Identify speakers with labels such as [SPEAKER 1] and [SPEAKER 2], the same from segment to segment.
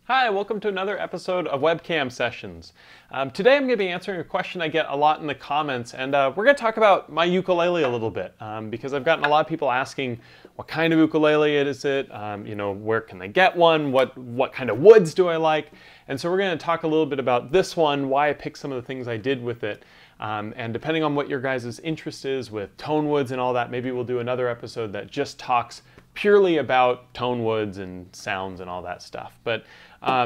[SPEAKER 1] Hi, welcome to another episode of Webcam Sessions. Today I'm going to be answering a question I get a lot in the comments, and we're going to talk about my ukulele a little bit because I've gotten a lot of people asking what kind of ukulele is it, where can I get one, what kind of woods do I like, and so we're going to talk a little bit about this one, why I picked some of the things I did with it, and depending on what your guys' interest is with tone woods and all that, maybe we'll do another episode that just talks purely about tone woods and sounds and all that stuff. But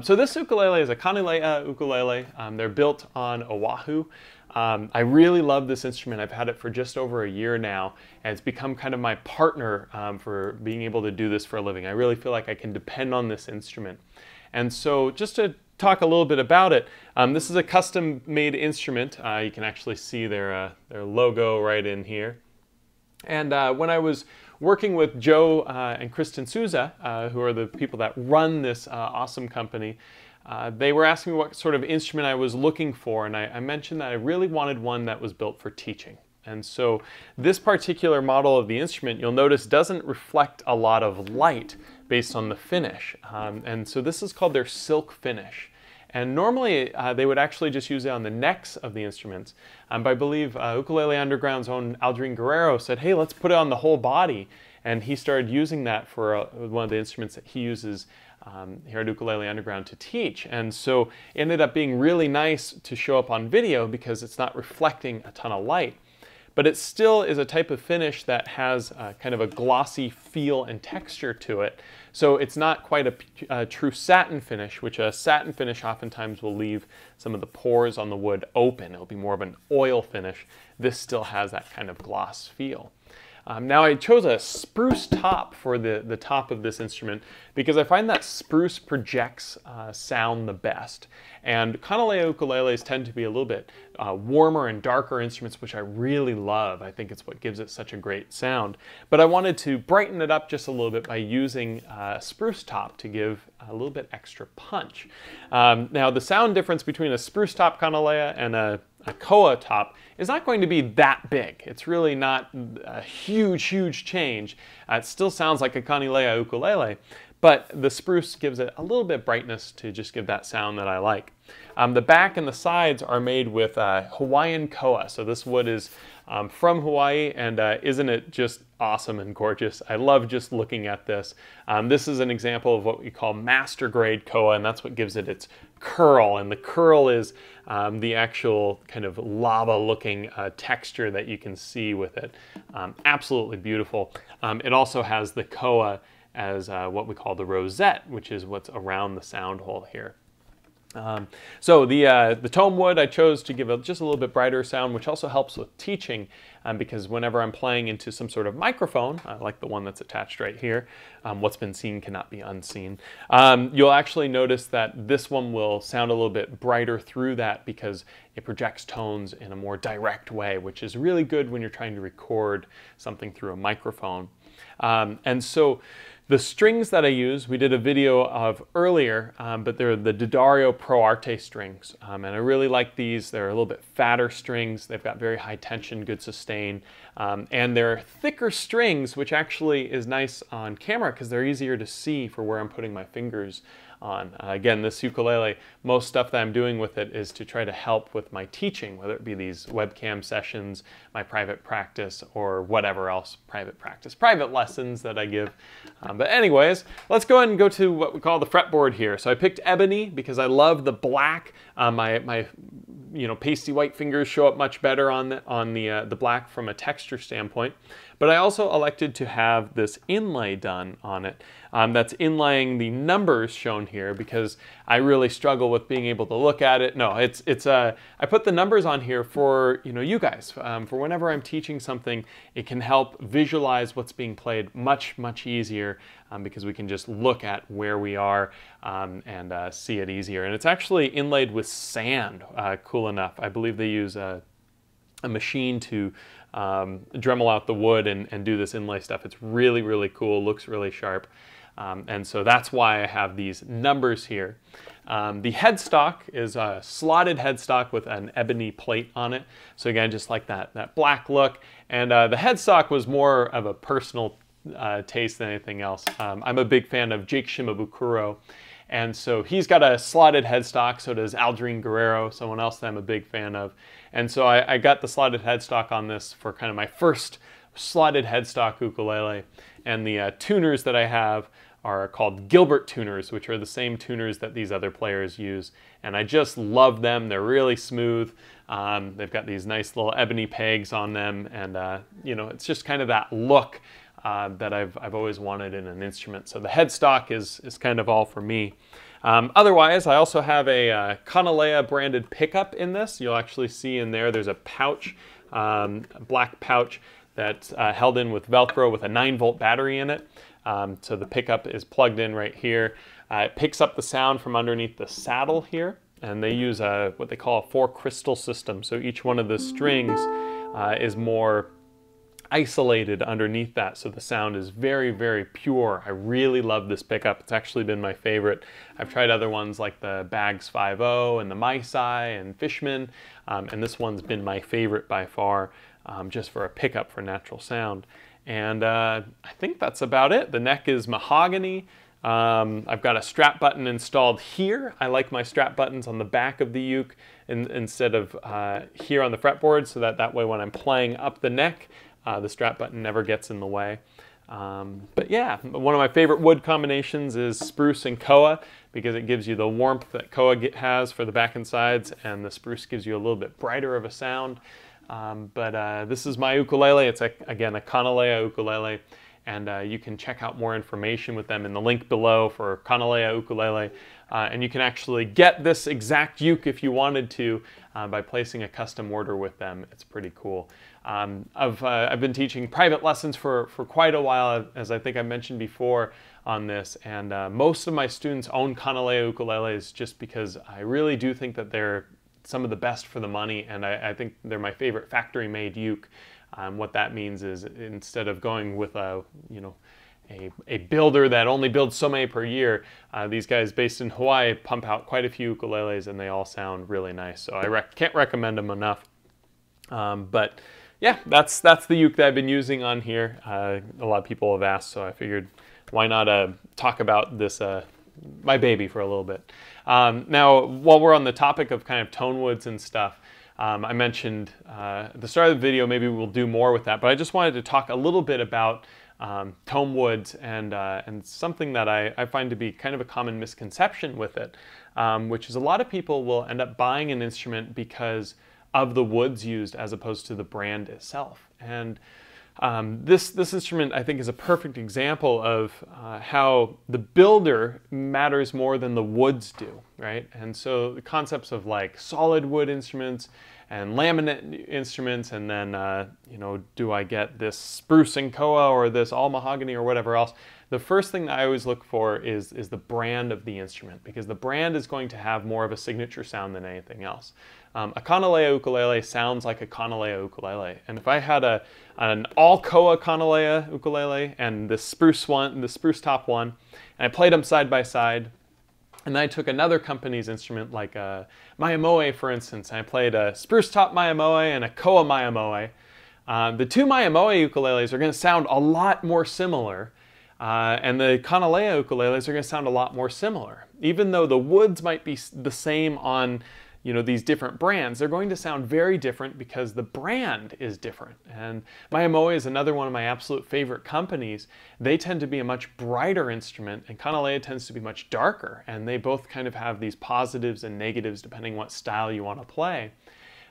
[SPEAKER 1] so this ukulele is a Kanile'a ukulele. They're built on Oahu. I really love this instrument. I've had it for just over a year now, and it's become kind of my partner for being able to do this for a living. I really feel like I can depend on this instrument. And so just to talk a little bit about it, this is a custom-made instrument. You can actually see their logo right in here. And when I was working with Joe and Kristen Souza, who are the people that run this awesome company, they were asking me what sort of instrument I was looking for, and I mentioned that I really wanted one that was built for teaching. And so this particular model of the instrument, you'll notice, doesn't reflect a lot of light based on the finish. And so this is called their silk finish. And normally they would actually just use it on the necks of the instruments. But I believe Ukulele Underground's own Aldrin Guerrero said, hey, let's put it on the whole body. And he started using that for one of the instruments that he uses here at Ukulele Underground to teach. And so it ended up being really nice to show up on video because it's not reflecting a ton of light. But it still is a type of finish that has kind of a glossy feel and texture to it. So it's not quite a true satin finish, which a satin finish oftentimes will leave some of the pores on the wood open. It'll be more of an oil finish. This still has that kind of gloss feel. Now I chose a spruce top for the top of this instrument because I find that spruce projects sound the best. And Kanile'a ukuleles tend to be a little bit warmer and darker instruments, which I really love. I think it's what gives it such a great sound. But I wanted to brighten it up just a little bit by using a spruce top to give a little bit extra punch. Now the sound difference between a spruce top Kanile'a and a koa top is not going to be that big. It's really not a huge change. It still sounds like a Kanile'a ukulele, but the spruce gives it a little bit brightness to just give that sound that I like. The back and the sides are made with Hawaiian koa. So this wood is from Hawaii, and isn't it just awesome and gorgeous? I love just looking at this. This is an example of what we call master grade koa, and that's what gives it its curl. And the curl is the actual kind of lava looking texture that you can see with it. Absolutely beautiful. It also has the koa as what we call the rosette, which is what's around the sound hole here. So the tone wood I chose to give just a little bit brighter sound, which also helps with teaching because whenever I'm playing into some sort of microphone, like the one that's attached right here, what's been seen cannot be unseen, you'll actually notice that this one will sound a little bit brighter through that because it projects tones in a more direct way, which is really good when you're trying to record something through a microphone. And so the strings that I use, we did a video of earlier, but they're the D'Addario Pro Arte strings. And I really like these. They're a little bit fatter strings. They've got very high tension, good sustain. And they're thicker strings, which actually is nice on camera because they're easier to see for where I'm putting my fingers on. Again, this ukulele, most stuff that I'm doing with it is to try to help with my teaching, whether it be these webcam sessions, my private practice, or whatever else, private lessons that I give. But anyways, let's go ahead and go to what we call the fretboard here. So I picked ebony because I love the black. My pasty white fingers show up much better on the black from a texture standpoint. But I also elected to have this inlay done on it. That's inlaying the numbers shown here because I really struggle with being able to look at it. No, I put the numbers on here for you guys. For whenever I'm teaching something, it can help visualize what's being played much easier because we can just look at where we are and see it easier. And it's actually inlaid with sand, cool enough. I believe they use a machine to Dremel out the wood and do this inlay stuff. It's really cool, looks really sharp. And so that's why I have these numbers here. The headstock is a slotted headstock with an ebony plate on it. So again, just like that black look. And the headstock was more of a personal taste than anything else. I'm a big fan of Jake Shimabukuro, And so he's got a slotted headstock, so does Aldrin Guerrero, someone else that I'm a big fan of. And so I got the slotted headstock on this for kind of my first slotted headstock ukulele. And the tuners that I have are called Gilbert tuners, which are the same tuners that these other players use. And I just love them. They're really smooth. They've got these nice little ebony pegs on them. And, you know, it's just kind of that look that I've always wanted in an instrument. So the headstock is kind of all for me. Otherwise, I also have a Kanile'a branded pickup in this. You'll actually see in there's a pouch, a black pouch that's held in with Velcro with a 9-volt battery in it. So the pickup is plugged in right here. It picks up the sound from underneath the saddle here, and they use what they call a 4-crystal system. So each one of the strings is more isolated underneath that, so the sound is very, very pure. I really love this pickup. It's actually been my favorite. I've tried other ones like the Bags 5.0 and the Maisai and Fishman, and this one's been my favorite by far, just for a pickup for natural sound. And I think that's about it. The neck is mahogany. I've got a strap button installed here. I like my strap buttons on the back of the uke instead of here on the fretboard, so that way when I'm playing up the neck, the strap button never gets in the way. But yeah, one of my favorite wood combinations is spruce and koa, because it gives you the warmth that koa has for the back and sides, and the spruce gives you a little bit brighter of a sound. But this is my ukulele. It's, again, a Kanile'a ukulele, and you can check out more information with them in the link below for Kanile'a ukulele. And you can actually get this exact uke if you wanted to by placing a custom order with them. It's pretty cool. I've been teaching private lessons for quite a while, as I think I mentioned before on this, and most of my students own Kanile'a ukuleles just because I really do think that they're some of the best for the money, and I think they're my favorite factory-made uke. What that means is, instead of going with a builder that only builds so many per year, these guys based in Hawaii pump out quite a few ukuleles, and they all sound really nice. So I can't recommend them enough. But yeah, that's the uke that I've been using on here. A lot of people have asked, so I figured why not talk about this my baby for a little bit. Now, while we're on the topic of kind of tone woods and stuff, I mentioned at the start of the video, maybe we'll do more with that, but I just wanted to talk a little bit about tone woods and something that I find to be kind of a common misconception with it, which is a lot of people will end up buying an instrument because of the woods used as opposed to the brand itself. And this instrument, I think, is a perfect example of how the builder matters more than the woods do, right? And so the concepts of like solid wood instruments and laminate instruments, and then, you know, do I get this spruce and koa or this all mahogany or whatever else? The first thing that I always look for is the brand of the instrument, because the brand is going to have more of a signature sound than anything else. A Kanile'a ukulele sounds like a Kanile'a ukulele, and if I had an all koa Kanile'a ukulele and the spruce one, the spruce top one, and I played them side by side, and then I took another company's instrument like a Mayamoe, for instance, and I played a spruce top Mayamoe and a koa Mayamoe, the two Mayamoe ukuleles are going to sound a lot more similar. And the Kanile'a ukuleles are going to sound a lot more similar. Even though the woods might be the same on, you know, these different brands, they're going to sound very different because the brand is different. And Mayamoe is another one of my absolute favorite companies. They tend to be a much brighter instrument, and Kanile'a tends to be much darker. And they both kind of have these positives and negatives depending what style you want to play.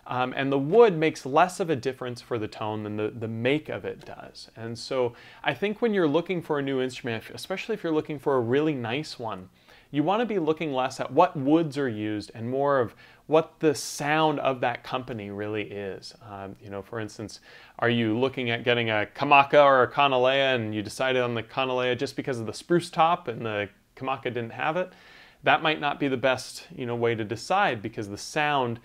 [SPEAKER 1] And the wood makes less of a difference for the tone than the make of it does. And so I think when you're looking for a new instrument, especially if you're looking for a really nice one, you want to be looking less at what woods are used and more of what the sound of that company really is. You know, for instance, are you looking at getting a Kamaka or a Kanile'a and you decided on the Kanile'a just because of the spruce top and the Kamaka didn't have it? That might not be the best, you know, way to decide, because the sound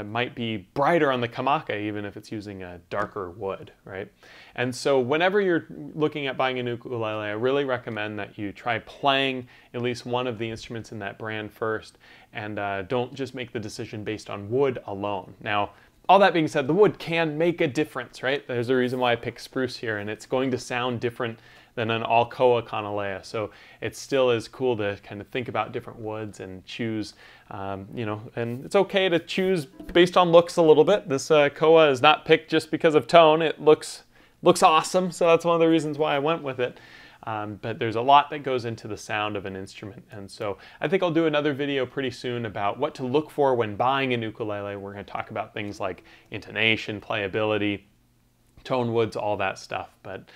[SPEAKER 1] might be brighter on the Kamaka even if it's using a darker wood, right? And so whenever you're looking at buying a new ukulele, I really recommend that you try playing at least one of the instruments in that brand first, and don't just make the decision based on wood alone. Now, all that being said, the wood can make a difference, right? There's a reason why I picked spruce here, and it's going to sound different than an all koa Kanile'a. So it still is cool to kind of think about different woods and choose, you know, and it's okay to choose based on looks a little bit. This koa is not picked just because of tone. It looks awesome, so that's one of the reasons why I went with it. But there's a lot that goes into the sound of an instrument, and so I think I'll do another video pretty soon about what to look for when buying an ukulele. We're going to talk about things like intonation, playability, tone woods, all that stuff. But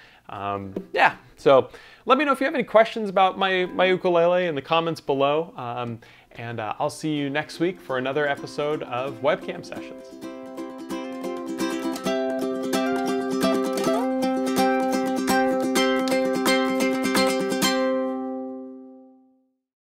[SPEAKER 1] yeah, so let me know if you have any questions about my ukulele in the comments below, and I'll see you next week for another episode of Webcam Sessions.